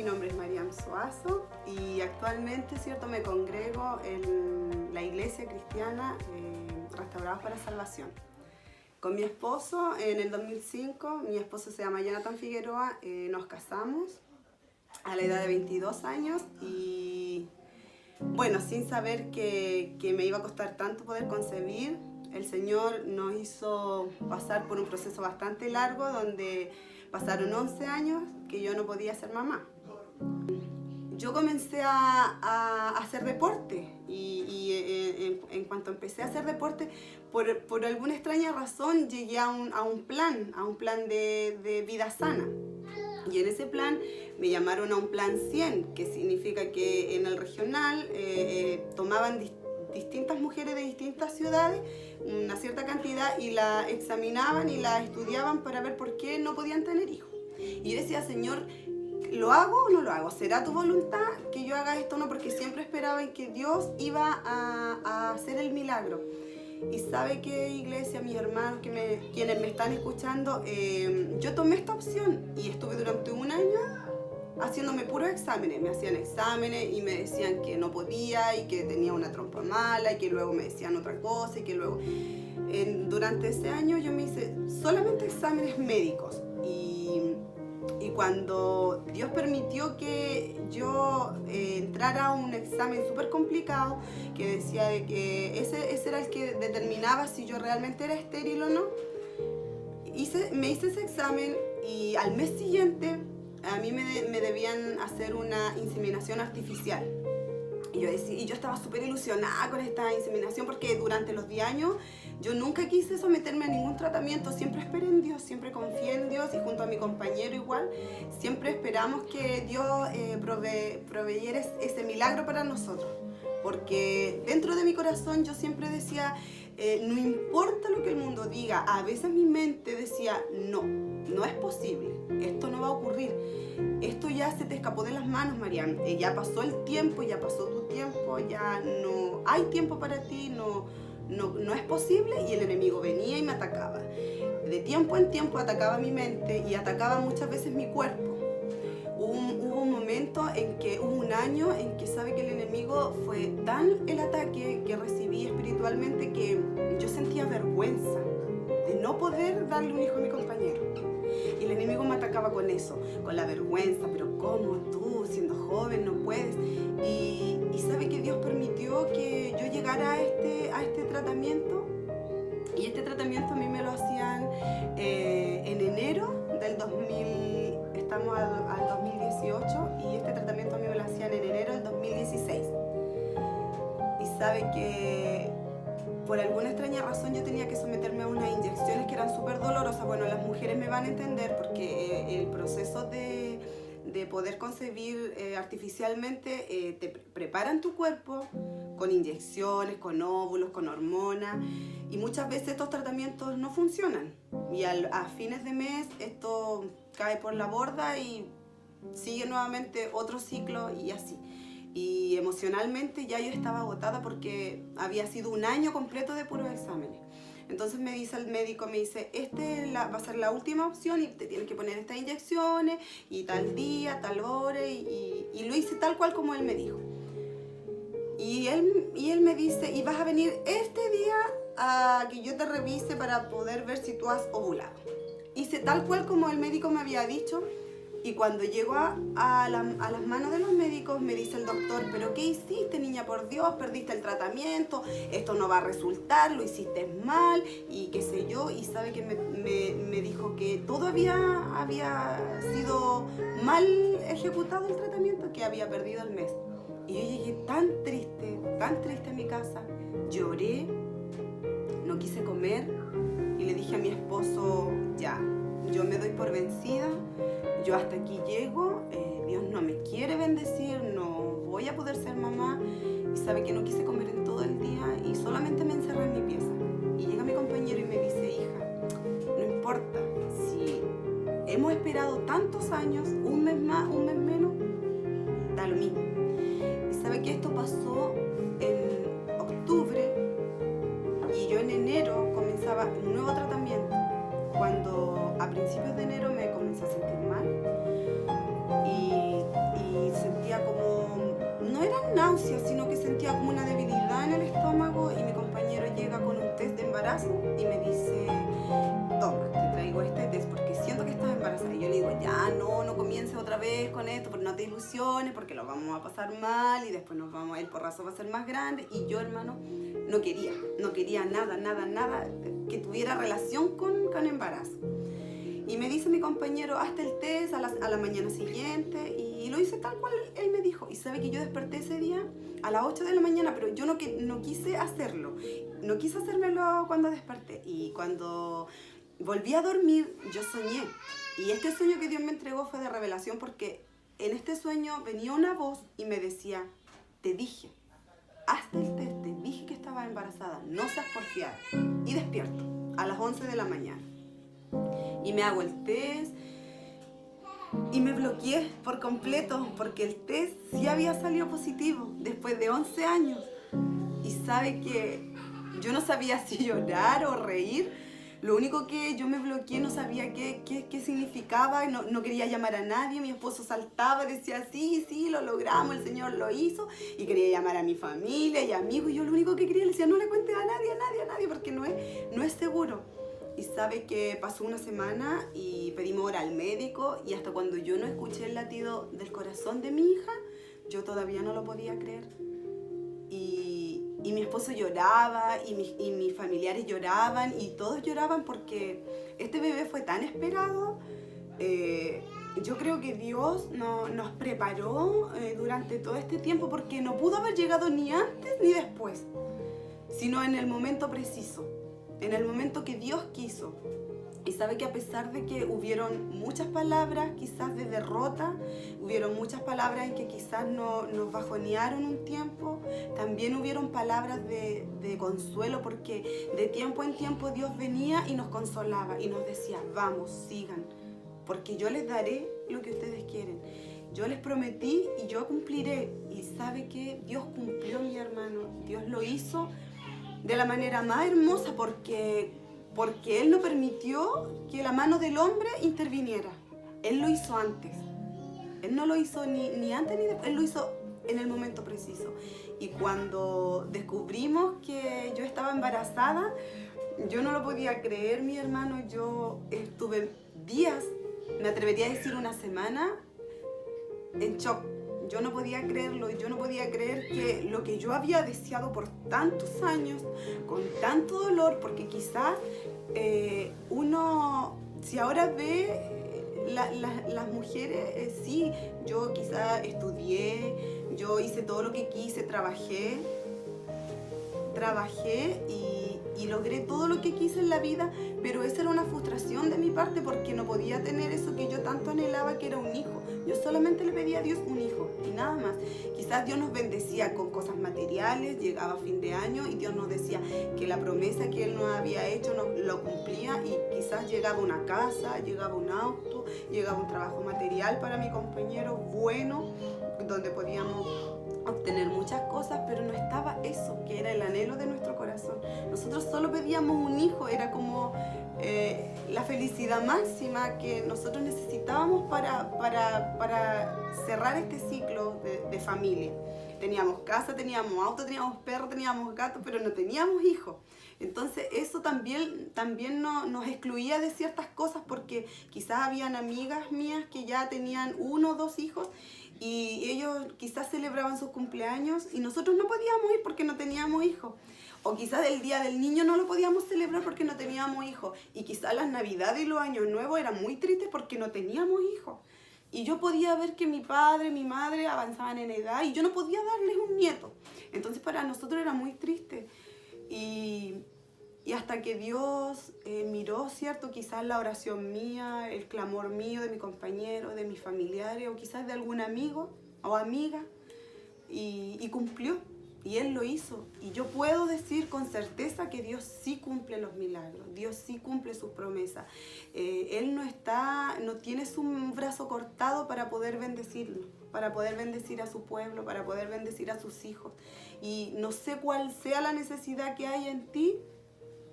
mi nombre es Mariam Soazo y actualmente, ¿cierto?, me congrego en la iglesia cristiana Restaurados para Salvación. Con mi esposo, en el 2005, mi esposo se llama Jonathan Figueroa, nos casamos a la edad de 22 años y bueno, sin saber que me iba a costar tanto poder concebir, el Señor nos hizo pasar por un proceso bastante largo donde pasaron 11 años que yo no podía ser mamá. Yo comencé a hacer deporte y en cuanto empecé a hacer deporte, por alguna extraña razón llegué a un plan de vida sana. Y en ese plan me llamaron a un plan 100, que significa que en el regional tomaban distintas mujeres de distintas ciudades, una cierta cantidad, y la examinaban y la estudiaban para ver por qué no podían tener hijos. Y yo decía, Señor, ¿lo hago o no lo hago? ¿Será tu voluntad que yo haga esto o no? Porque siempre esperaba en que Dios iba a hacer el milagro. Y sabe que, iglesia, mis hermanos, quienes me están escuchando, yo tomé esta opción y estuve durante un año haciéndome puros exámenes. Me hacían exámenes y me decían que no podía y que tenía una trompa mala y que luego me decían otra cosa y que luego... durante ese año yo me hice solamente exámenes médicos y cuando Dios permitió que yo entrara a un examen súper complicado que decía de que ese era el que determinaba si yo realmente era estéril o no, me hice ese examen y al mes siguiente a mí me debían hacer una inseminación artificial. Y yo estaba súper ilusionada con esta inseminación porque durante los 10 años yo nunca quise someterme a ningún tratamiento, siempre esperé en Dios, siempre confié en Dios y junto a mi compañero igual, siempre esperamos que Dios proveyera ese milagro para nosotros. Porque dentro de mi corazón yo siempre decía, no importa lo que el mundo diga, a veces mi mente decía, no es posible, esto no va a ocurrir. Esto ya se te escapó de las manos, Mariam. Ya pasó el tiempo, ya pasó tu tiempo, ya no hay tiempo para ti, no es posible. Y el enemigo venía y me atacaba. De tiempo en tiempo atacaba mi mente y atacaba muchas veces mi cuerpo. Hubo un momento hubo un año en que sabe que el enemigo fue tan el ataque que recibí espiritualmente que yo sentía vergüenza de no poder darle un hijo a mi compañero. Y el enemigo me atacaba con eso, con la vergüenza, pero ¿cómo tú, siendo joven, no puedes? Y sabe que Dios permitió que yo llegara a este tratamiento, y este tratamiento a mí me lo hacían en enero del 2000, estamos al 2018, y este tratamiento a mí me lo hacían en enero del 2016. Y sabe que por alguna extraña razón yo tenía que someterme a unas inyecciones que eran súper dolorosas. Bueno, las mujeres me van a entender porque el proceso de poder concebir artificialmente te preparan tu cuerpo con inyecciones, con óvulos, con hormonas, y muchas veces estos tratamientos no funcionan y a fines de mes esto cae por la borda y sigue nuevamente otro ciclo y así. Y emocionalmente ya yo estaba agotada porque había sido un año completo de puros exámenes. Entonces me dice el médico, me dice, va a ser la última opción y te tienes que poner estas inyecciones y tal día, tal hora, y lo hice tal cual como él me dijo. Y él me dice, y vas a venir este día a que yo te revise para poder ver si tú has ovulado. Hice tal cual como el médico me había dicho. Y cuando llego a las manos de los médicos me dice el doctor, ¿pero qué hiciste, niña? Por Dios, perdiste el tratamiento, esto no va a resultar, lo hiciste mal y qué sé yo. Y sabe que me dijo que todo había sido mal ejecutado el tratamiento, que había perdido el mes. Y yo llegué tan triste a mi casa, lloré, no quise comer y le dije a mi esposo, ya, yo me doy por vencida. Yo hasta aquí llego, Dios no me quiere bendecir, no voy a poder ser mamá. Y sabe que no quise comer en todo el día y solamente me encerré en mi pieza. Y llega mi compañero y me dice, hija, no importa, si hemos esperado tantos años, un mes más, un mes menos, da lo mismo. Y sabe que esto pasó en octubre y yo en enero comenzaba un nuevo tratamiento. Cuando a principios de enero me comencé a sentir mal y náuseas, sino que sentía como una debilidad en el estómago y mi compañero llega con un test de embarazo y me dice, toma, te traigo este test porque siento que estás embarazada. Y yo le digo, ya, no comiences otra vez con esto, porque no te ilusiones, porque lo vamos a pasar mal y después el porrazo va a ser más grande. Y yo, hermano, no quería nada que tuviera relación con embarazo. Y me dice mi compañero, hazte el test a la mañana siguiente, y lo hice tal cual él me dijo. Y sabe que yo desperté ese día a las 8 de la mañana, pero yo no quise hacerlo, no quise hacérmelo cuando desperté. Y cuando volví a dormir, yo soñé. Y este sueño que Dios me entregó fue de revelación, porque en este sueño venía una voz y me decía, te dije, hazte el test, te dije que estaba embarazada, no seas porfiada. Y despierto a las 11 de la mañana. Y me hago el test y me bloqueé por completo porque el test sí había salido positivo después de 11 años. Y sabe que yo no sabía si llorar o reír. Lo único que yo me bloqueé, no sabía qué significaba, no quería llamar a nadie. Mi esposo saltaba, decía, sí, lo logramos, el Señor lo hizo. Y quería llamar a mi familia y amigos. Y yo lo único que quería, le decía, no le cuentes a nadie, porque no es seguro. Y sabe que pasó una semana y pedimos hora al médico, y hasta cuando yo no escuché el latido del corazón de mi hija, yo todavía no lo podía creer. Y mi esposo lloraba y mis familiares lloraban y todos lloraban porque este bebé fue tan esperado. Yo creo que Dios nos preparó durante todo este tiempo, porque no pudo haber llegado ni antes ni después, sino en el momento preciso, en el momento que Dios quiso. Y sabe que a pesar de que hubieron muchas palabras quizás de derrota, hubieron muchas palabras en que quizás nos bajonearon un tiempo, también hubieron palabras de consuelo, porque de tiempo en tiempo Dios venía y nos consolaba y nos decía, vamos, sigan, porque yo les daré lo que ustedes quieren. Yo les prometí y yo cumpliré. Y sabe que Dios cumplió, mi hermano. Dios lo hizo de la manera más hermosa, porque Él no permitió que la mano del hombre interviniera. Él lo hizo antes. Él no lo hizo ni antes ni después. Él lo hizo en el momento preciso. Y cuando descubrimos que yo estaba embarazada, yo no lo podía creer, mi hermano. Yo estuve días, me atrevería a decir una semana, en shock. Yo no podía creerlo, yo no podía creer que lo que yo había deseado por tantos años, con tanto dolor, porque quizás uno, si ahora ve las mujeres, sí, yo quizás estudié, yo hice todo lo que quise, trabajé y logré todo lo que quise en la vida, pero esa era una frustración de mi parte, porque no podía tener eso que yo tanto anhelaba, que era un hijo. Yo solamente le pedía a Dios un hijo y nada más. Quizás Dios nos bendecía con cosas materiales, llegaba fin de año y Dios nos decía que la promesa que Él nos había hecho lo cumplía, y quizás llegaba una casa, llegaba un auto, llegaba un trabajo material para mi compañero bueno, donde podíamos obtener muchas cosas, pero no estaba eso, que era el anhelo de nuestro corazón. Nosotros solo pedíamos un hijo, era como la felicidad máxima que nosotros necesitábamos para cerrar este ciclo de familia. Teníamos casa, teníamos auto, teníamos perro, teníamos gato, pero no teníamos hijos. Entonces eso también nos excluía de ciertas cosas, porque quizás habían amigas mías que ya tenían 1 o 2 hijos, y ellos quizás celebraban sus cumpleaños y nosotros no podíamos ir porque no teníamos hijos. O quizás el Día del Niño no lo podíamos celebrar porque no teníamos hijos. Y quizás las Navidades y los Años Nuevos eran muy tristes porque no teníamos hijos. Y yo podía ver que mi padre, mi madre avanzaban en edad y yo no podía darles un nieto. Entonces para nosotros era muy triste. Y hasta que Dios miró, ¿cierto? Quizás la oración mía, el clamor mío, de mi compañero, de mis familiares, o quizás de algún amigo o amiga, y cumplió. Y Él lo hizo. Y yo puedo decir con certeza que Dios sí cumple los milagros. Dios sí cumple sus promesas. Él no tiene su brazo cortado para poder bendecirlo, para poder bendecir a su pueblo, para poder bendecir a sus hijos. Y no sé cuál sea la necesidad que hay en ti,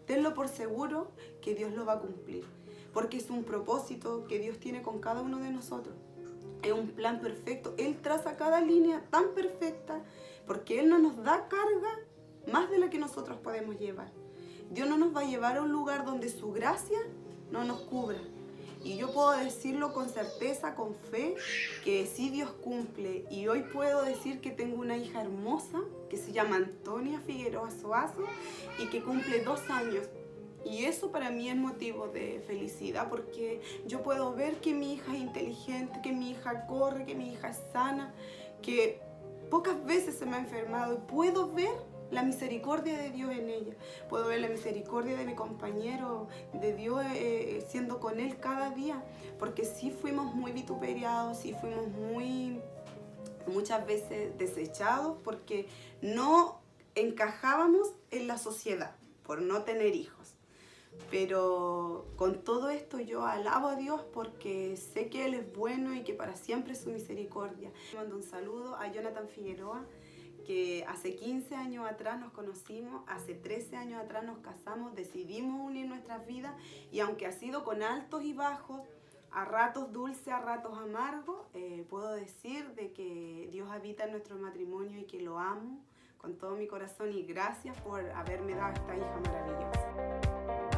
tenlo por seguro que Dios lo va a cumplir. Porque es un propósito que Dios tiene con cada uno de nosotros. Es un plan perfecto. Él traza cada línea tan perfecta porque Él no nos da carga más de la que nosotros podemos llevar. Dios no nos va a llevar a un lugar donde su gracia no nos cubra. Y yo puedo decirlo con certeza, con fe, que sí Dios cumple. Y hoy puedo decir que tengo una hija hermosa que se llama Antonia Figueroa Soazo y que cumple 2 años. Y eso para mí es motivo de felicidad, porque yo puedo ver que mi hija es inteligente, que mi hija corre, que mi hija es sana, que pocas veces se me ha enfermado y puedo ver la misericordia de Dios en ella. Puedo ver la misericordia de mi compañero, de Dios siendo con él cada día, porque sí fuimos muy vituperiados, sí fuimos muchas veces desechados, porque no encajábamos en la sociedad por no tener hijos. Pero con todo esto yo alabo a Dios porque sé que Él es bueno y que para siempre es su misericordia. Mando un saludo a Jonathan Figueroa, que hace 15 años atrás nos conocimos, hace 13 años atrás nos casamos, decidimos unir nuestras vidas y aunque ha sido con altos y bajos, a ratos dulces, a ratos amargos, puedo decir de que Dios habita en nuestro matrimonio y que lo amo con todo mi corazón y gracias por haberme dado esta hija maravillosa.